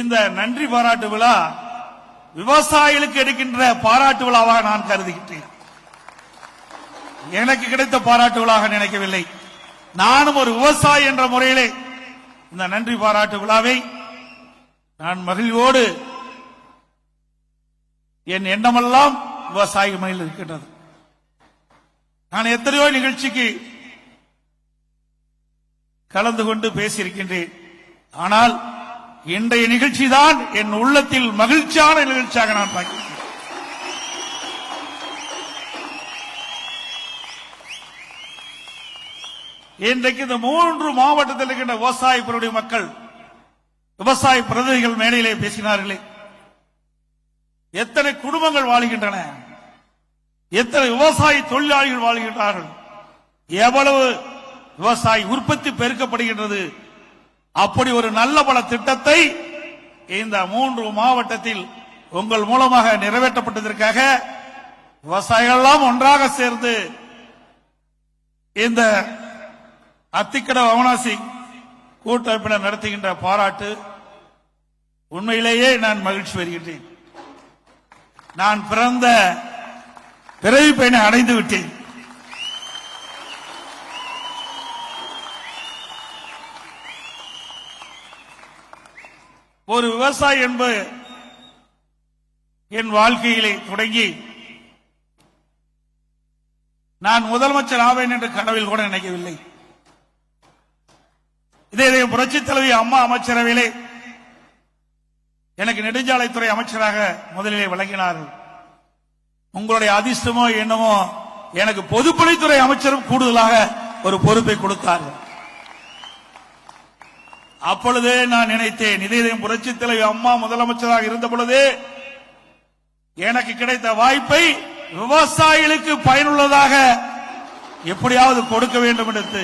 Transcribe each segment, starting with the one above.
இந்த நன்றி பாராட்டு விழா விவசாயிகளுக்கு எடுக்கின்ற பாராட்டு விழாவாக நான் கருதுகின்றேன். எனக்கு கிடைத்த பாராட்டு விழாவாக நினைக்கவில்லை. நானும் ஒரு விவசாயி என்ற முறையிலே இந்த நன்றி பாராட்டு விழாவை நான் மகிழ்வோடு என் எண்ணமெல்லாம் விவசாய மயில் இருக்கின்றது. நான் எத்தனையோ நிகழ்ச்சிக்கு கலந்து கொண்டு பேசியிருக்கின்றேன். ஆனால் இன்றைய நிகழ்ச்சி தான் என் உள்ளத்தில் மகிழ்ச்சியான நிகழ்ச்சியாக நான் பார்க்கிறேன். இன்றைக்கு இந்த 3 மாவட்டத்தில் இருக்கின்ற விவசாய பெருடைய மக்கள், விவசாய பிரதிநிதிகள் மேடையிலே பேசினார்களே, எத்தனை குடும்பங்கள் வாழ்கின்றன, எத்தனை விவசாய தொழிலாளிகள் வாழ்கின்றார்கள், எவ்வளவு விவசாய உற்பத்தி பெருக்கப்படுகின்றது. அப்படி ஒரு நல்ல பல திட்டத்தை இந்த 3 மாவட்டத்தில் உங்கள் மூலமாக நிறைவேற்றப்பட்டதற்காக விவசாயிகள் எல்லாம் ஒன்றாக சேர்ந்து இந்த அத்திக்கட அவனாசி கூட்டமைப்பினர் நடத்துகின்ற பாராட்டு உண்மையிலேயே நான் மகிழ்ச்சி வருகின்றேன். நான் பிறந்த பிறவி பயனை அடைந்து விட்டேன். ஒரு விவசாயி என்பது என் வாழ்க்கையிலே தொடங்கி நான் முதலமைச்சர் ஆவேன் என்று கனவில் கூட நினைக்கவில்லை. இதே புரட்சித் தலைவி அம்மா அமைச்சரவையிலே எனக்கு நெடுஞ்சாலைத்துறை அமைச்சராக முதலிலே வழங்கினார்கள். உங்களுடைய அதிர்ஷ்டமோ என்னமோ எனக்கு பொதுப்பணித்துறை அமைச்சரும் கூடுதலாக ஒரு பொறுப்பை கொடுத்தார்கள். அப்பொழுதே நான் நினைத்தேன், இதே புரட்சித் தலைவி அம்மா முதலமைச்சராக இருந்த பொழுது எனக்கு கிடைத்த வாய்ப்பை விவசாயிகளுக்கு பயனுள்ளதாக எப்படியாவது கொடுக்க வேண்டும் என்று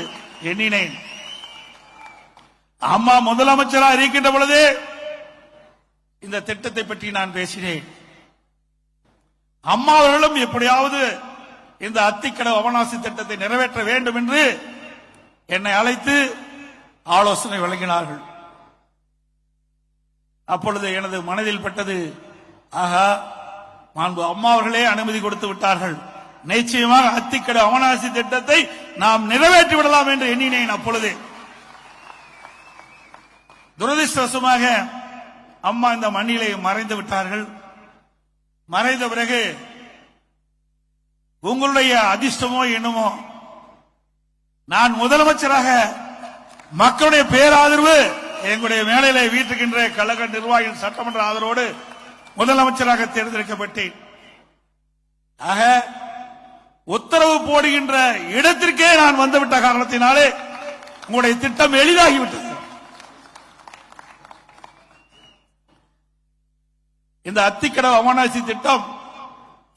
எண்ணினேன். அம்மா முதலமைச்சராக இருக்கின்ற பொழுது இந்த திட்டத்தை பற்றி நான் பேசினேன். அம்மா அவர்களும் எப்படியாவது இந்த அத்திக்கட அவனாசி திட்டத்தை நிறைவேற்ற வேண்டும் என்று என்னை அழைத்து ஆலோசனை வழங்கினார்கள். அப்பொழுது எனது மனதில் பட்டது, ஆகா, மாண்பு அம்மா அவர்களே அனுமதி கொடுத்து விட்டார்கள், நிச்சயமாக அத்திக்கட அவனாசி திட்டத்தை நாம் நிறைவேற்றி விடலாம் என்று எண்ணினேன். அப்பொழுது துரதிருஷ்டவசமாக அம்மா இந்த மண்ணிலே மறைந்து விட்டார்கள். மறைந்த பிறகு உங்களுடைய அதிர்ஷ்டமோ என்னமோ நான் முதலமைச்சராக மக்களுடைய பேராதரவு எங்களுடைய மேலையிலே வீட்டுக்கின்ற கழக நிர்வாகிகள் சட்டமன்ற ஆதரவோடு முதலமைச்சராக தேர்ந்தெடுக்கப்பட்டேன். ஆக உத்தரவு போடுகின்ற இடத்திற்கே நான் வந்துவிட்ட காரணத்தினாலே உங்களுடைய திட்டம் எளிதாகிவிட்டது. இந்த அத்திக்கட அவனாசி திட்டம்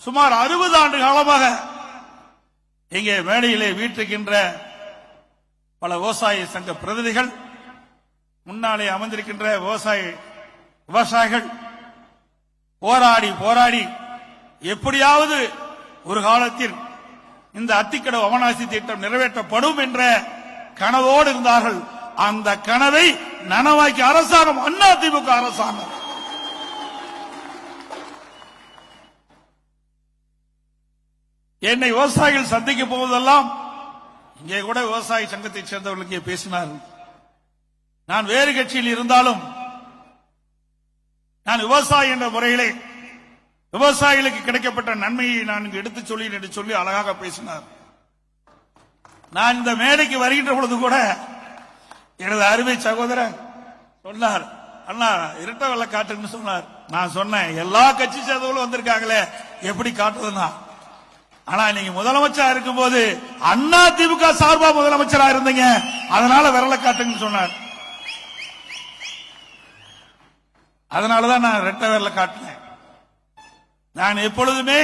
சுமார் 60 ஆண்டு காலமாக இங்கே மேடையிலே வீட்டுக்கின்ற பல விவசாய சங்க பிரதிநிதிகள், முன்னாலே அமர்ந்திருக்கின்ற விவசாயிகள் போராடி போராடி எப்படியாவது ஒரு காலத்தில் இந்த அத்திக்கட அவனாசி திட்டம் நிறைவேற்றப்படும் என்ற கனவோடு இருந்தார்கள். அந்த கனவை நனவாக்கி அரசாங்கம் அதிமுக அரசாங்கம். என்னை விவசாயிகள் சந்திக்க போவதெல்லாம் இங்கே கூட விவசாய சங்கத்தைச் சேர்ந்தவர்கள் இங்கே பேசினார்கள். நான் வேறு கட்சியில் இருந்தாலும் நான் விவசாயி என்ற முறையிலே விவசாயிகளுக்கு கிடைக்கப்பட்ட நன்மையை நான் இங்கு எடுத்துச் சொல்லி என்று சொல்லி அழகாக பேசினார். நான் இந்த மேடைக்கு வருகின்ற பொழுது கூட எனது அருமை சகோதரர் சொன்னார், அண்ணா இரட்டை வெள்ள காட்டுன்னு சொன்னார். நான் சொன்னேன், எல்லா கட்சி சேர்ந்தவர்களும் வந்திருக்காங்களே, எப்படி காட்டுதுன்னா, ஆனா நீங்க முதலமைச்சரா இருக்கும்போது அண்ணா திமுக சார்பா முதலமைச்சரா இருந்தீங்க, அதனால விரல காட்டுங்கன்னு சொன்னார். அதனாலதான் நான் ரெட்டை விரல காட்டினேன். நான் எப்பொழுதுமே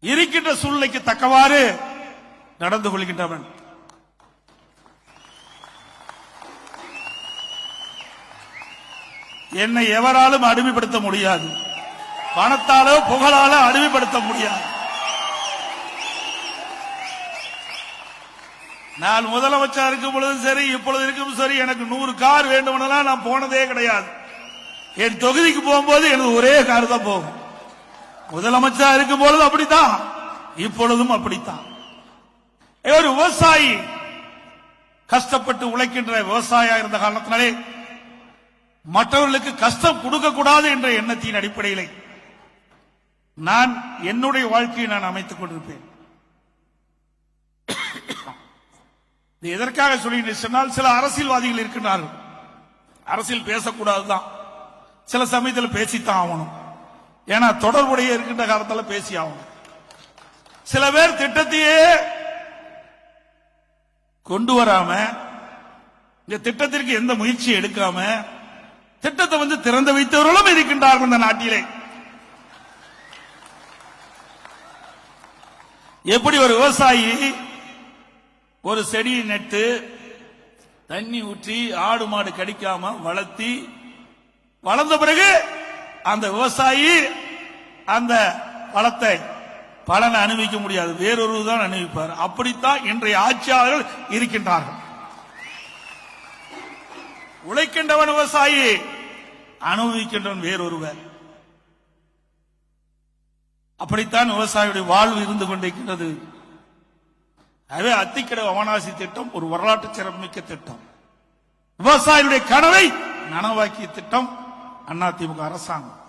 இருக்கின்ற சூழ்நிலைக்கு தக்கவாறு நடந்து கொள்கின்றவன். என்னை எவராலும் அடிமைப்படுத்த முடியாது, பணத்தாலோ புகழாலோ அடிமைப்படுத்த முடியாது. நான் முதலமைச்சர் இருக்கும் பொழுதும் சரி, இப்பொழுது இருக்கும் சரி, எனக்கு 100 கார் வேண்டுமெல்லாம் நான் போனதே கிடையாது. என் தொகுதிக்கு போகும்போது எனது ஒரே கார் தான் போகும். முதலமைச்சர் இருக்கும் பொழுது அப்படித்தான், இப்பொழுதும் அப்படித்தான். ஒரு விவசாயி கஷ்டப்பட்டு உழைக்கின்ற விவசாயியா இருந்த காரணத்தினாலே மற்றவர்களுக்கு கஷ்டம் கொடுக்க கூடாது என்ற எண்ணத்தின் அடிப்படையிலே நான் என்னுடைய வாழ்க்கையை நான் அமைத்துக் கொண்டிருப்பேன். எதற்காக சொல்லி சொன்னால், சில அரசியல்வாதிகள் இருக்கின்றார்கள், அரசியல் பேசக்கூடாதுதான், சில சமயத்தில் பேசித்தான் ஆகணும். ஏன்னா தொடர்புடைய இருக்கின்ற காலத்தில் பேசி ஆகணும். சில பேர் திட்டத்தையே கொண்டு வராம, இந்த திட்டத்திற்கு எந்த முயற்சியும் எடுக்காம திட்டத்தை திறந்து வைத்தவர்களும் இருக்கின்றார்கள் இந்த நாட்டிலே. எப்படி ஒரு விவசாயி ஒரு செடியை நட்டு தண்ணி ஊற்றி ஆடு மாடு கடிக்காம வளர்த்தி வளர்ந்த பிறகு அந்த விவசாயி அந்த வளத்தை பலனை அனுபவிக்க முடியாது, வேறொரு தான் அனுபவிப்பார். அப்படித்தான் இன்றைய ஆட்சியாளர்கள் இருக்கின்றார்கள். உழைக்கின்றவன் விவசாயி, அனுபவிக்கின்றவன் வேறொருவர். அப்படித்தான் விவசாயியுடைய வாழ்வு இருந்து கொண்டிருக்கின்றது. எனவே அத்திக்கடவு அவனாசி திட்டம் ஒரு வரலாற்று சிறப்புமிக்க திட்டம். விவசாயியுடைய கனவை நனவாக்கிய திட்டம் அதிமுக அரசாங்கம்.